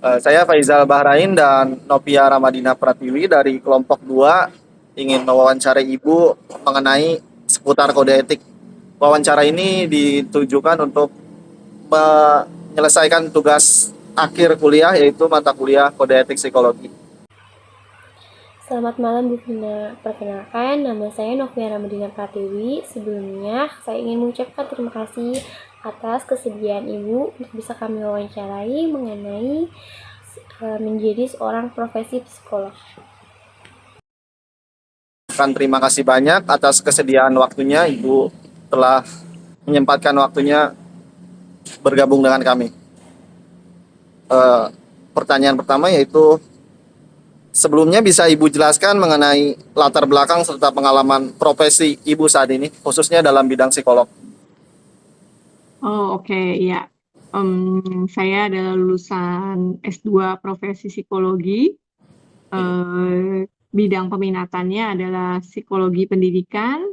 Saya Faizal Bahrain dan Novia Ramadina Pratiwi dari kelompok 2 ingin mewawancarai Ibu mengenai seputar kode etik. Wawancara ini ditujukan untuk menyelesaikan tugas akhir kuliah yaitu mata kuliah kode etik psikologi. Selamat malam Bu Vina. Perkenalkan, nama saya Novia Ramadina Pratiwi. Sebelumnya, saya ingin mengucapkan terima kasih atas kesediaan Ibu untuk bisa kami wawancarai mengenai menjadi seorang profesi psikolog. Terima kasih banyak atas kesediaan waktunya Ibu telah menyempatkan waktunya bergabung dengan kami. Pertanyaan pertama yaitu sebelumnya bisa Ibu jelaskan mengenai latar belakang serta pengalaman profesi Ibu saat ini, khususnya dalam bidang psikolog. Oh, oke, ya. Saya adalah lulusan S2 Profesi Psikologi. Bidang peminatannya adalah psikologi pendidikan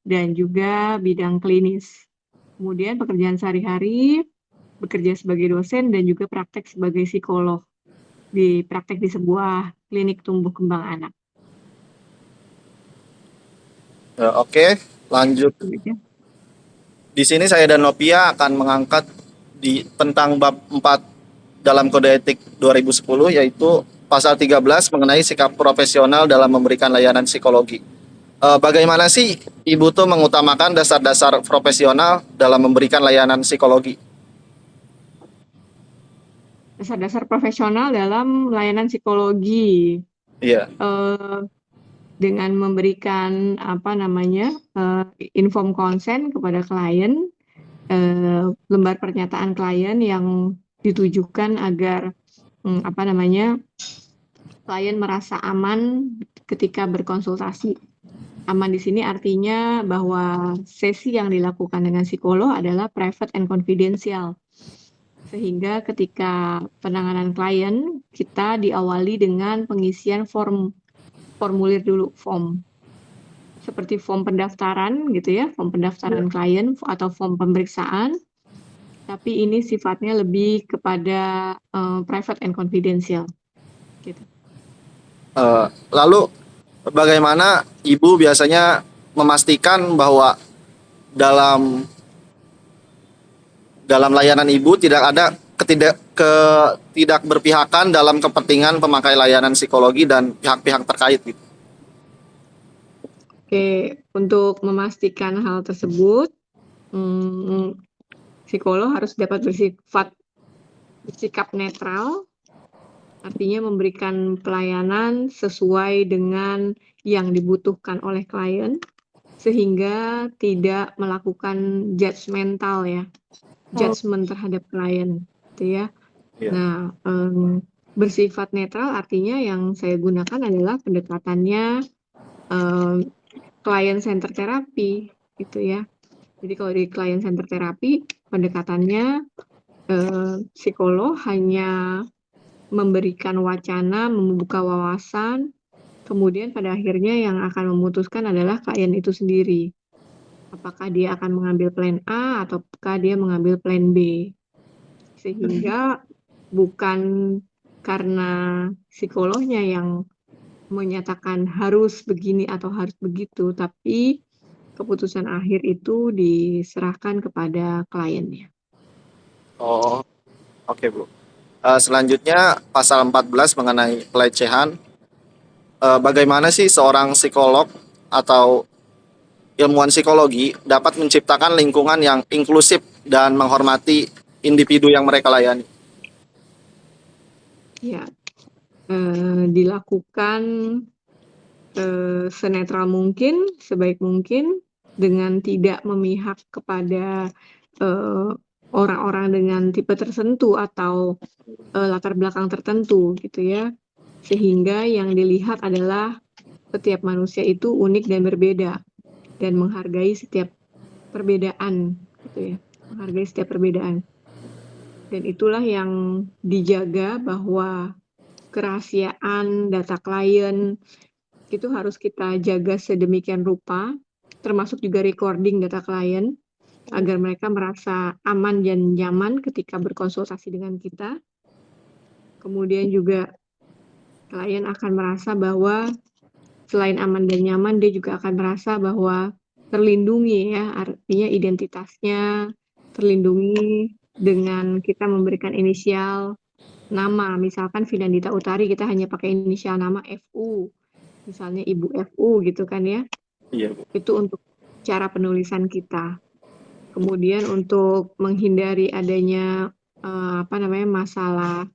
dan juga bidang klinis. Kemudian pekerjaan sehari-hari, bekerja sebagai dosen dan juga praktek sebagai psikolog. Praktek di sebuah klinik tumbuh kembang anak. Oke, lanjut. Di sini saya dan Novia akan mengangkat tentang bab 4 dalam Kode Etik 2010 yaitu pasal 13 mengenai sikap profesional dalam memberikan layanan psikologi. Bagaimana sih Ibu tuh mengutamakan dasar-dasar profesional dalam memberikan layanan psikologi? Dasar-dasar profesional dalam layanan psikologi. Iya. Dengan memberikan inform consent kepada klien, lembar pernyataan klien yang ditujukan agar klien merasa aman ketika berkonsultasi. Aman di sini artinya bahwa sesi yang dilakukan dengan psikolog adalah private and confidential. Sehingga ketika penanganan klien, kita diawali dengan pengisian formulir dulu, form. Seperti form pendaftaran gitu ya, form pendaftaran klien atau form pemeriksaan. Tapi ini sifatnya lebih kepada private and confidential. Gitu. Lalu bagaimana Ibu biasanya memastikan bahwa dalam layanan Ibu tidak ada ketidakberpihakan dalam kepentingan pemakai layanan psikologi dan pihak-pihak terkait gitu. Oke, untuk memastikan hal tersebut, psikolog harus dapat bersikap netral, artinya memberikan pelayanan sesuai dengan yang dibutuhkan oleh klien, sehingga tidak melakukan judgmental ya, judgment terhadap klien, gitu ya. Nah, bersifat netral artinya yang saya gunakan adalah pendekatannya client center therapy, gitu ya. Jadi kalau di client center therapy, pendekatannya psikolog hanya memberikan wacana, membuka wawasan, kemudian pada akhirnya yang akan memutuskan adalah klien itu sendiri. Apakah dia akan mengambil plan A ataukah dia mengambil plan B. Sehingga bukan karena psikolognya yang menyatakan harus begini atau harus begitu, tapi keputusan akhir itu diserahkan kepada kliennya. Oh, oke Bu. Selanjutnya pasal 14 mengenai pelecehan. Bagaimana sih seorang psikolog atau ilmuwan psikologi dapat menciptakan lingkungan yang inklusif dan menghormati individu yang mereka layani? Ya, dilakukan senetral mungkin, sebaik mungkin, dengan tidak memihak kepada orang-orang dengan tipe tertentu atau latar belakang tertentu gitu ya, sehingga yang dilihat adalah setiap manusia itu unik dan berbeda dan menghargai setiap perbedaan gitu ya, menghargai setiap perbedaan. Dan itulah yang dijaga, bahwa kerahasiaan data klien itu harus kita jaga sedemikian rupa, termasuk juga recording data klien, agar mereka merasa aman dan nyaman ketika berkonsultasi dengan kita. Kemudian juga klien akan merasa bahwa selain aman dan nyaman, dia juga akan merasa bahwa terlindungi ya, artinya identitasnya terlindungi dengan kita memberikan inisial nama. Misalkan Finandita Utari, kita hanya pakai inisial nama FU, misalnya Ibu FU gitu kan ya. Iya, Bu. Itu untuk cara penulisan kita. Kemudian untuk menghindari adanya masalah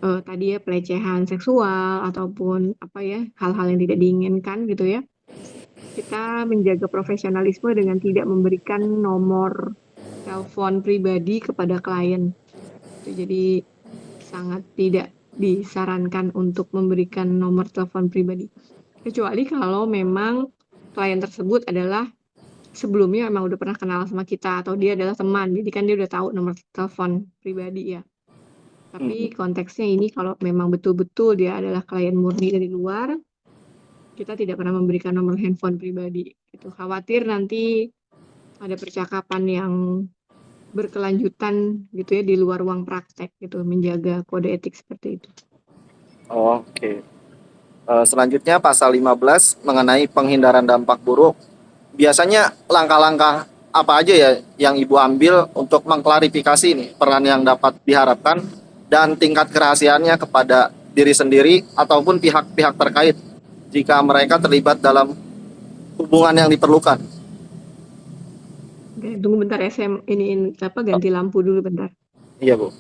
tadi ya pelecehan seksual ataupun hal-hal yang tidak diinginkan gitu ya. Kita menjaga profesionalisme dengan tidak memberikan nomor telepon pribadi kepada klien. Jadi sangat tidak disarankan untuk memberikan nomor telepon pribadi. Kecuali kalau memang klien tersebut adalah sebelumnya memang udah pernah kenal sama kita atau dia adalah teman, jadi kan dia udah tahu nomor telepon pribadi ya. Tapi konteksnya ini kalau memang betul-betul dia adalah klien murni dari luar, kita tidak pernah memberikan nomor handphone pribadi. Gitu. Khawatir nanti ada percakapan yang berkelanjutan gitu ya di luar ruang praktek gitu, menjaga kode etik seperti itu. Oke. Selanjutnya pasal 15 mengenai penghindaran dampak buruk. Biasanya langkah-langkah apa aja ya yang Ibu ambil untuk mengklarifikasi nih peran yang dapat diharapkan dan tingkat kerahasiaannya kepada diri sendiri ataupun pihak-pihak terkait jika mereka terlibat dalam hubungan yang diperlukan. Oke, tunggu bentar ya, saya ganti lampu dulu bentar. Iya, Bu.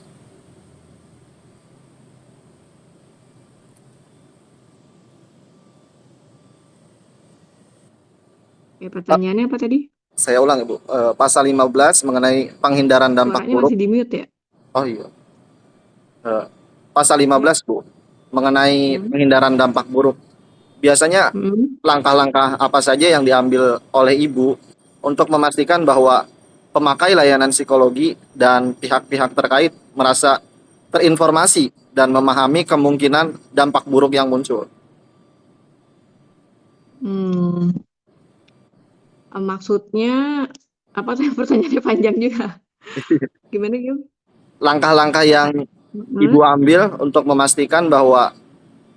Oke, pertanyaannya apa tadi? Saya ulang, Ibu. Pasal 15 mengenai penghindaran dampak Suaranya buruk. masih di mute ya? Oh iya. Pasal 15, Bu, mengenai penghindaran dampak buruk. Biasanya langkah-langkah apa saja yang diambil oleh Ibu untuk memastikan bahwa pemakai layanan psikologi dan pihak-pihak terkait merasa terinformasi dan memahami kemungkinan dampak buruk yang muncul? Maksudnya apa tuh, pertanyaannya panjang juga. Gimana Gim? Langkah-langkah yang Ibu ambil untuk memastikan bahwa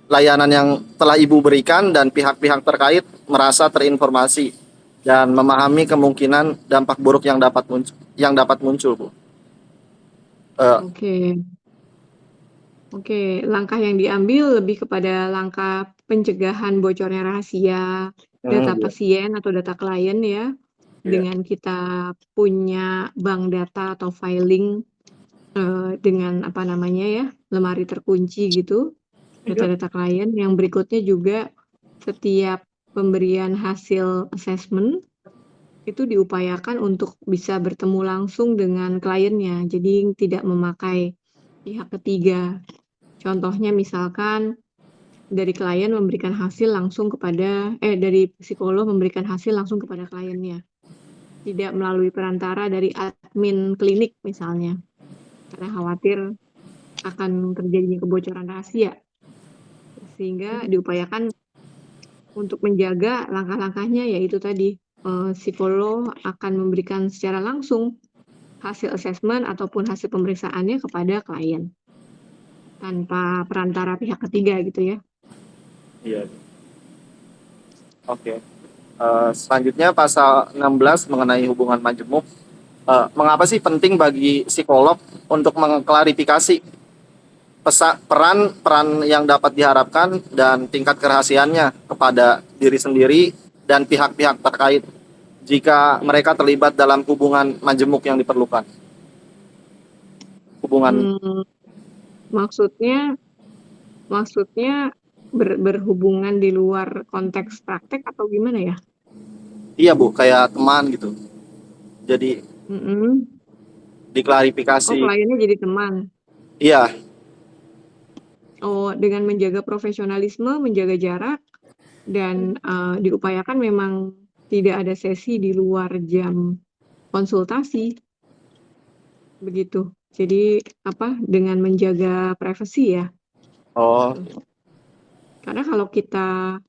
layanan yang telah Ibu berikan dan pihak-pihak terkait merasa terinformasi dan memahami kemungkinan dampak buruk yang dapat muncul, Bu. Oke, langkah yang diambil lebih kepada langkah pencegahan bocornya rahasia data pasien atau data klien ya, dengan kita punya bank data atau filing dengan lemari terkunci gitu, data-data klien. Yang berikutnya juga setiap pemberian hasil assessment itu diupayakan untuk bisa bertemu langsung dengan kliennya, jadi tidak memakai pihak ketiga. Contohnya misalkan dari klien memberikan hasil langsung kepada dari psikolog memberikan hasil langsung kepada kliennya, tidak melalui perantara dari admin klinik misalnya, karena khawatir akan terjadinya kebocoran rahasia, sehingga diupayakan untuk menjaga langkah-langkahnya, yaitu tadi psikolog akan memberikan secara langsung hasil assessment ataupun hasil pemeriksaannya kepada klien tanpa perantara pihak ketiga gitu ya. Iya. Oke. Selanjutnya pasal 16 mengenai hubungan majemuk. Mengapa sih penting bagi psikolog untuk mengklarifikasi peran yang dapat diharapkan dan tingkat kerahasiaannya kepada diri sendiri dan pihak-pihak terkait jika mereka terlibat dalam hubungan majemuk yang diperlukan? Maksudnya berhubungan di luar konteks praktek atau gimana ya? Iya, Bu, kayak teman gitu. Jadi diklarifikasi. Kliennya jadi teman. Iya. Dengan menjaga profesionalisme, menjaga jarak, dan diupayakan memang tidak ada sesi di luar jam konsultasi. Begitu. Jadi dengan menjaga privasi ya. Karena kalau kita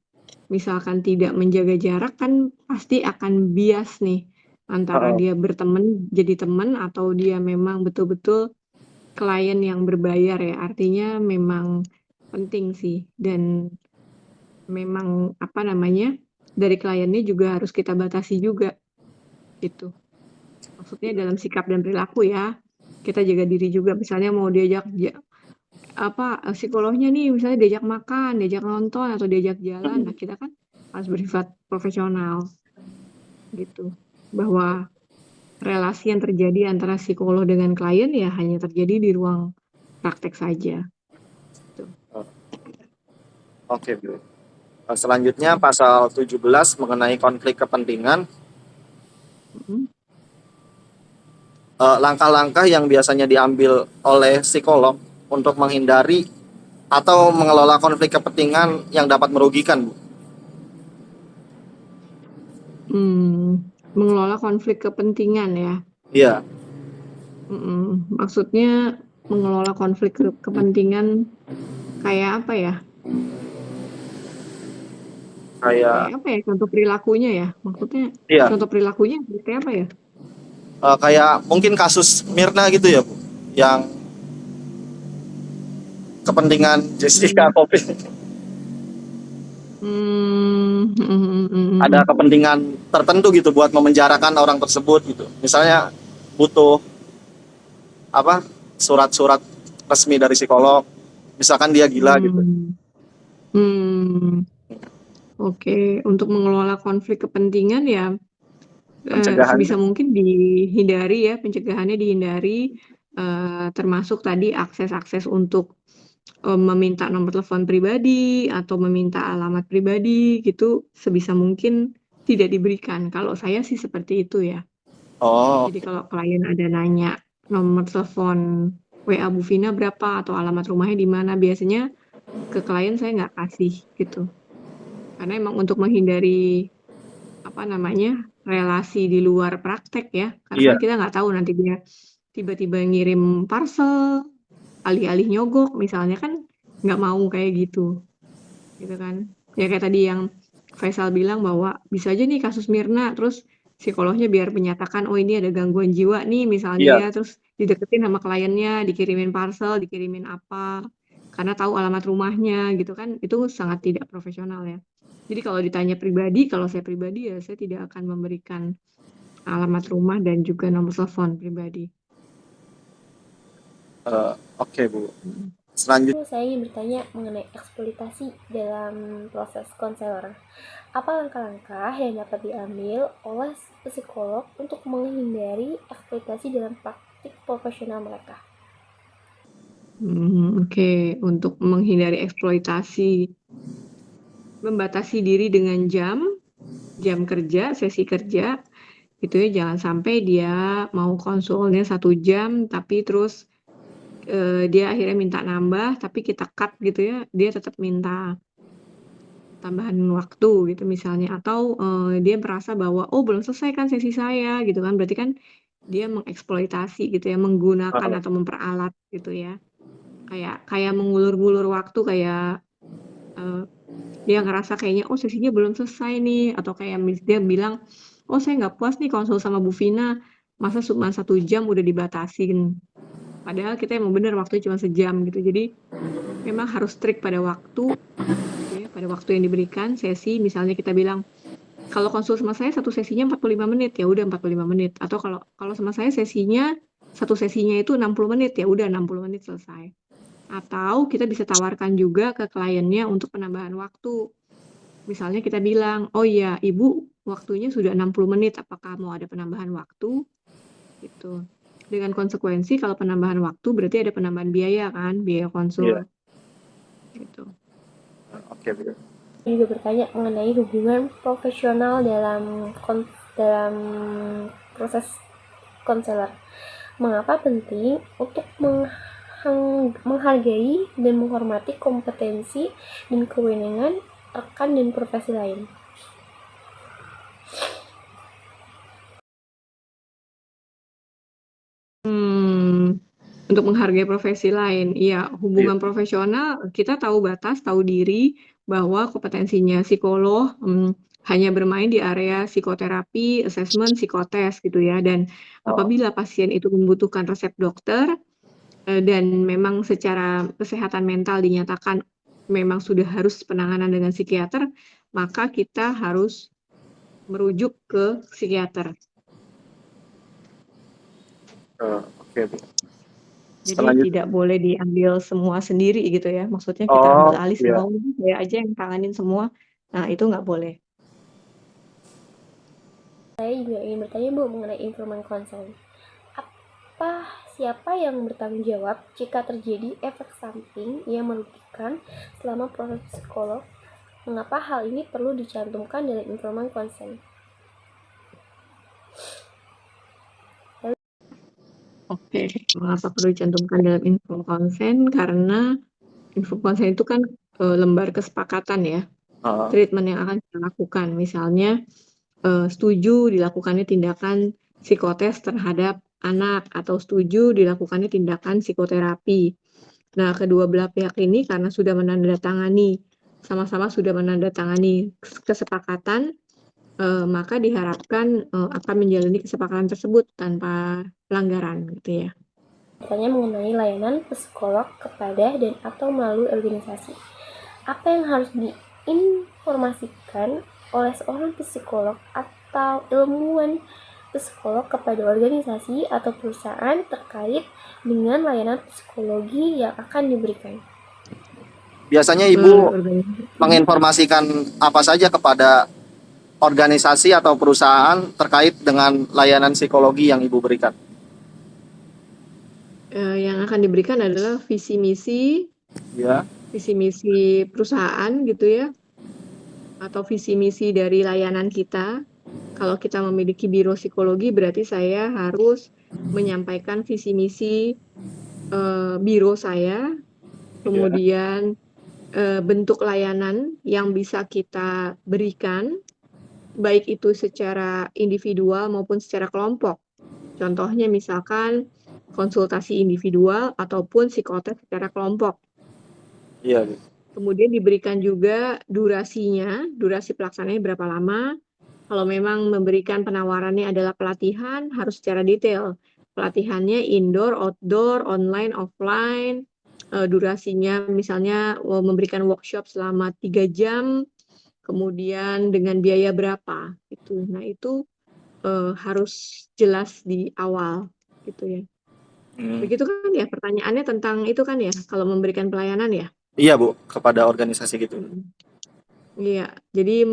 misalkan tidak menjaga jarak kan pasti akan bias nih antara dia berteman jadi teman atau dia memang betul-betul klien yang berbayar ya, artinya memang penting sih, dan memang apa namanya, dari kliennya juga harus kita batasi juga gitu. Maksudnya dalam sikap dan perilaku ya, kita jaga diri juga, misalnya mau diajak psikolognya nih misalnya diajak makan, diajak nonton, atau diajak jalan, nah kita kan harus bersifat profesional gitu, bahwa relasi yang terjadi antara psikolog dengan klien ya hanya terjadi di ruang praktek saja. Oke, Bu. Selanjutnya pasal 17 mengenai konflik kepentingan. Mm-mm. Langkah-langkah yang biasanya diambil oleh psikolog untuk menghindari atau mengelola konflik kepentingan yang dapat merugikan, Bu. Mengelola konflik kepentingan ya. Iya, Maksudnya mengelola konflik kepentingan kayak apa ya? kayak Kayak apa ya contoh perilakunya ya? Maksudnya iya, contoh perilakunya seperti apa ya? kayak mungkin kasus Mirna gitu ya, Bu, yang kepentingan Jessica Hmm. Kopi. Ada kepentingan tertentu gitu buat memenjarakan orang tersebut gitu. Misalnya butuh apa surat-surat resmi dari psikolog, misalkan dia gila gitu. Oke, untuk mengelola konflik kepentingan ya sebisa Pencegahannya. mungkin dihindari ya, pencegahannya dihindari, termasuk tadi akses-akses untuk meminta nomor telepon pribadi atau meminta alamat pribadi gitu, sebisa mungkin tidak diberikan. Kalau saya sih seperti itu ya. Oh, Jadi kalau klien ada nanya nomor telepon WA Bu Vina berapa atau alamat rumahnya di mana, biasanya ke klien saya nggak kasih gitu. Karena emang untuk menghindari apa namanya, relasi di luar praktek ya. Karena iya. kan kita nggak tahu nanti dia tiba-tiba ngirim parcel, alih-alih nyogok misalnya, kan nggak mau kayak gitu kan. Ya kayak tadi yang Faisal bilang bahwa bisa aja nih kasus Mirna, terus psikolognya biar menyatakan, oh ini ada gangguan jiwa nih misalnya Iya. ya, terus dideketin sama kliennya, dikirimin parcel, dikirimin apa, karena tahu alamat rumahnya gitu kan, itu sangat tidak profesional ya. Jadi kalau ditanya pribadi, kalau saya pribadi ya saya tidak akan memberikan alamat rumah dan juga nomor telepon pribadi. Oke, Bu. Selanjutnya Lalu saya ingin bertanya mengenai eksploitasi dalam proses konselor. Apa langkah-langkah yang dapat diambil oleh psikolog untuk menghindari eksploitasi dalam praktik profesional mereka? Oke, untuk menghindari eksploitasi, membatasi diri dengan jam kerja, sesi kerja, gitu ya, jangan sampai dia mau konsulnya 1 jam, tapi terus dia akhirnya minta nambah, tapi kita cut gitu ya, dia tetap minta tambahan waktu gitu misalnya, atau dia merasa bahwa oh belum selesai kan sesi saya gitu kan, berarti kan dia mengeksploitasi gitu ya, menggunakan atau memperalat gitu ya, kayak mengulur-ngulur waktu, kayak dia ngerasa kayaknya oh sesinya belum selesai nih, atau kayak dia bilang oh saya nggak puas nih konsul sama Bu Vina, masa cuma 1 jam udah dibatasin, padahal kita emang bener waktunya cuma sejam gitu. Jadi memang harus strict pada waktu gitu ya, pada waktu yang diberikan sesi. Misalnya kita bilang kalau konsul sama saya satu sesinya 45 menit, ya udah 45 menit. Atau kalau sama saya satu sesinya itu 60 menit, ya udah 60 menit selesai. Atau kita bisa tawarkan juga ke kliennya untuk penambahan waktu. Misalnya kita bilang, oh iya Ibu waktunya sudah 60 menit, apakah mau ada penambahan waktu? Gitu. Dengan konsekuensi kalau penambahan waktu berarti ada penambahan biaya kan, biaya konsul. Gitu. oke, Bu. Saya juga bertanya mengenai hubungan profesional dalam proses konselor. Mengapa penting untuk menghargai dan menghormati kompetensi dan kewenangan rekan dan profesi lain? Untuk menghargai profesi lain, iya, hubungan profesional kita tahu batas, tahu diri bahwa kompetensinya psikolog hanya bermain di area psikoterapi, assessment, psikotes gitu ya. Dan apabila pasien itu membutuhkan resep dokter, dan memang secara kesehatan mental dinyatakan memang sudah harus penanganan dengan psikiater, maka kita harus merujuk ke psikiater. Oke, Bu. Jadi Selanjutnya. tidak boleh diambil semua sendiri gitu ya. Maksudnya kita ambil alih Iya. semua, udah saya aja yang tanganin semua. Nah, itu nggak boleh. Saya juga ingin bertanya Bu mengenai informan konsen. Siapa yang bertanggung jawab jika terjadi efek samping yang merugikan selama proses psikolog? Mengapa hal ini perlu dicantumkan dalam informan konsen? Oke, mengapa perlu dicantumkan dalam info konsen? Karena info konsen itu kan lembar kesepakatan ya, treatment yang akan kita lakukan. Misalnya setuju dilakukannya tindakan psikotes terhadap anak atau setuju dilakukannya tindakan psikoterapi. Nah, kedua belah pihak ini karena sudah menandatangani, sama-sama sudah menandatangani kesepakatan, maka diharapkan akan menjalani kesepakatan tersebut tanpa pelanggaran gitu ya. Bertanya mengenai layanan psikolog kepada dan atau melalui organisasi. Apa yang harus diinformasikan oleh seorang psikolog atau ilmuwan psikolog kepada organisasi atau perusahaan terkait dengan layanan psikologi yang akan diberikan? Biasanya Ibu menginformasikan apa saja kepada organisasi atau perusahaan terkait dengan layanan psikologi yang Ibu berikan? Yang akan diberikan adalah visi misi, Ya. visi misi perusahaan gitu ya, atau visi misi dari layanan kita. Kalau kita memiliki biro psikologi, berarti saya harus menyampaikan visi misi biro saya, kemudian bentuk layanan yang bisa kita berikan, baik itu secara individual maupun secara kelompok. Contohnya misalkan konsultasi individual ataupun psikotes secara kelompok. Iya. Kemudian diberikan juga durasinya, durasi pelaksanaannya berapa lama. Kalau memang memberikan penawarannya adalah pelatihan, harus secara detail. Pelatihannya indoor, outdoor, online, offline. Durasinya misalnya memberikan workshop selama 3 jam, kemudian dengan biaya berapa. Gitu. Nah, itu harus jelas di awal gitu ya. Begitu kan ya pertanyaannya tentang itu kan ya, kalau memberikan pelayanan ya? Iya Bu, kepada organisasi gitu. Iya, jadi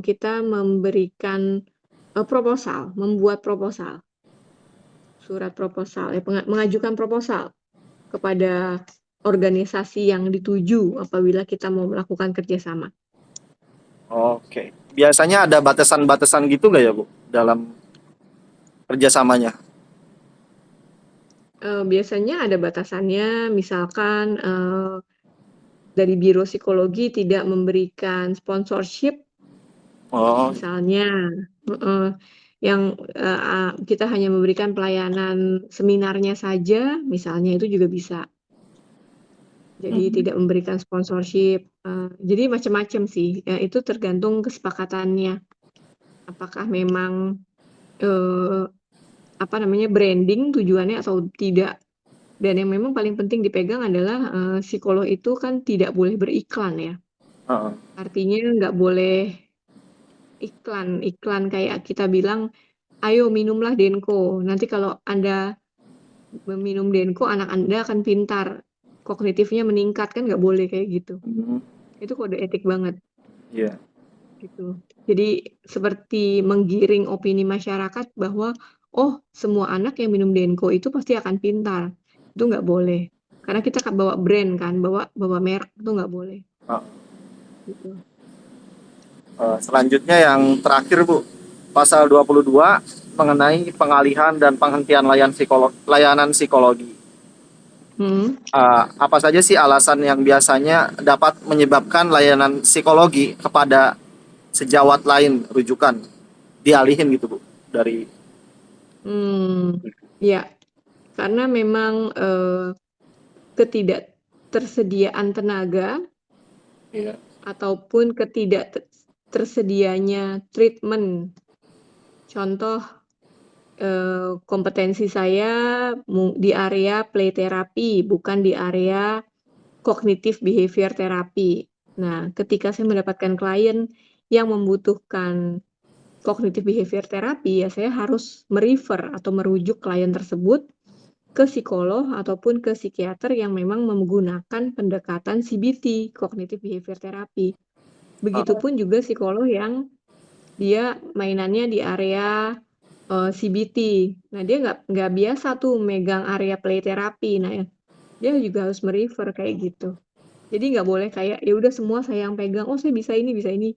kita memberikan proposal, membuat proposal, surat proposal, mengajukan proposal kepada organisasi yang dituju apabila kita mau melakukan kerjasama. Oke. Biasanya ada batasan-batasan gitu nggak ya Bu dalam kerjasamanya? Biasanya ada batasannya, misalkan dari biro psikologi tidak memberikan sponsorship, misalnya, yang kita hanya memberikan pelayanan seminarnya saja, misalnya itu juga bisa. Jadi tidak memberikan sponsorship, jadi macam-macam sih, itu tergantung kesepakatannya. Apakah memang branding tujuannya atau tidak. Dan yang memang paling penting dipegang adalah psikolog itu kan tidak boleh beriklan ya. Artinya nggak boleh iklan kayak kita bilang, ayo minumlah Denko. Nanti kalau Anda meminum Denko, anak Anda akan pintar, kognitifnya meningkat, kan nggak boleh kayak gitu. Itu kode etik banget. Iya. Gitu. Jadi seperti menggiring opini masyarakat bahwa oh semua anak yang minum Denko itu pasti akan pintar. Itu nggak boleh. Karena kita bawa brand kan, bawa merek, itu nggak boleh. Gitu. Selanjutnya yang terakhir Bu, pasal 22 mengenai pengalihan dan penghentian layanan psikologi. Apa saja sih alasan yang biasanya dapat menyebabkan layanan psikologi kepada sejawat lain rujukan dialihin gitu Bu dari? Ya, karena memang ketidaktersediaan tenaga ataupun ketidaktersedianya treatment. Contoh kompetensi saya di area play therapy, bukan di area cognitive behavior therapy. Nah, ketika saya mendapatkan klien yang membutuhkan cognitive behavior therapy, ya saya harus merefer atau merujuk klien tersebut ke psikolog ataupun ke psikiater yang memang menggunakan pendekatan CBT, cognitive behavior therapy. Begitupun juga psikolog yang dia mainannya di area CBT. Nah, dia nggak biasa tuh megang area play therapy. Nah, dia juga harus merefer kayak gitu. Jadi nggak boleh kayak ya udah semua saya yang pegang. Oh, saya bisa ini, bisa ini.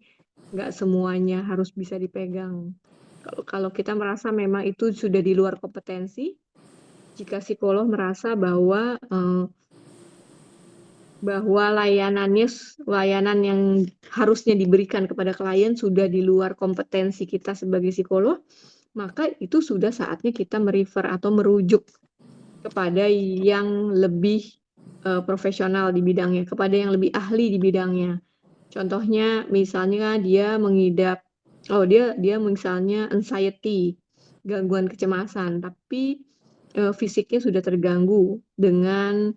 Nggak semuanya harus bisa dipegang. Kalau kita merasa memang itu sudah di luar kompetensi, jika psikolog merasa bahwa layanan yang harusnya diberikan kepada klien sudah di luar kompetensi kita sebagai psikolog, maka itu sudah saatnya kita merefer atau merujuk kepada yang lebih profesional di bidangnya, kepada yang lebih ahli di bidangnya. Contohnya misalnya dia mengidap, dia misalnya anxiety, gangguan kecemasan, tapi fisiknya sudah terganggu dengan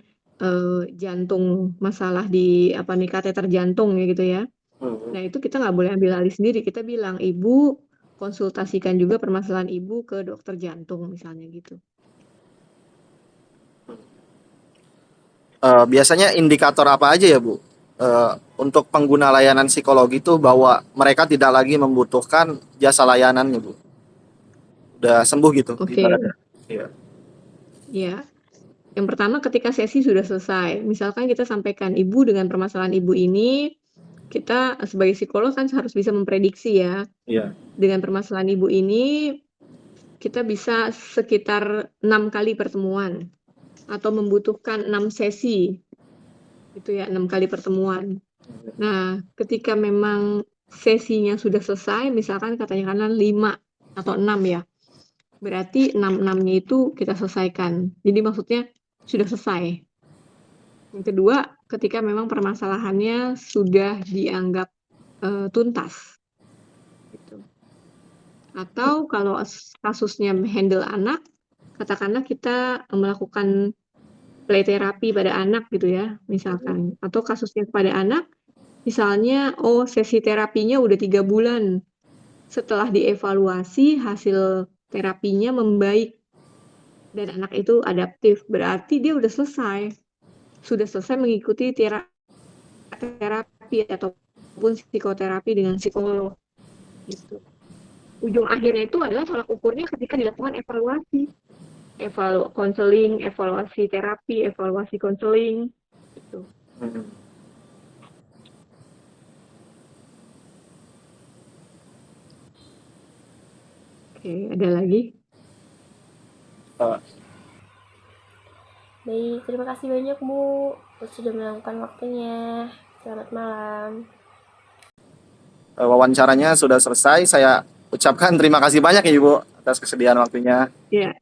jantung, masalah di kateter jantung ya gitu ya. Nah itu kita nggak boleh ambil alih sendiri, kita bilang ibu konsultasikan juga permasalahan ibu ke dokter jantung misalnya gitu. Biasanya indikator apa aja ya Bu? Untuk pengguna layanan psikologi itu bahwa mereka tidak lagi membutuhkan jasa layanannya Bu. Udah sembuh gitu Oke, ibaratnya. Iya. ya. Yang pertama ketika sesi sudah selesai, misalkan kita sampaikan ibu dengan permasalahan ibu ini, kita sebagai psikolog kan harus bisa memprediksi ya. Iya. Dengan permasalahan ibu ini, kita bisa sekitar 6 kali pertemuan atau membutuhkan 6 sesi. Itu ya, 6 kali pertemuan. Nah, ketika memang sesinya sudah selesai, misalkan katakanlah 5 atau 6 ya. Berarti 6-6-nya itu kita selesaikan. Jadi maksudnya sudah selesai. Yang kedua, ketika memang permasalahannya sudah dianggap tuntas. Gitu. Atau kalau kasusnya handle anak, katakanlah kita melakukan play therapy pada anak gitu ya, misalkan. Atau kasusnya pada anak, misalnya, sesi terapinya udah 3 bulan. Setelah dievaluasi, hasil terapinya membaik. Dan anak itu adaptif, berarti dia udah selesai. Sudah selesai mengikuti terapi ataupun psikoterapi dengan psikolog. Gitu. Ujung akhirnya itu adalah tolak ukurnya ketika dilakukan evaluasi. Konseling, evaluasi terapi, evaluasi konseling. Gitu. Oke, ada lagi? Baik, terima kasih banyak Bu sudah meluangkan waktunya. Selamat malam. Wawancaranya sudah selesai. Saya ucapkan terima kasih banyak ya Ibu atas kesediaan waktunya. Ya,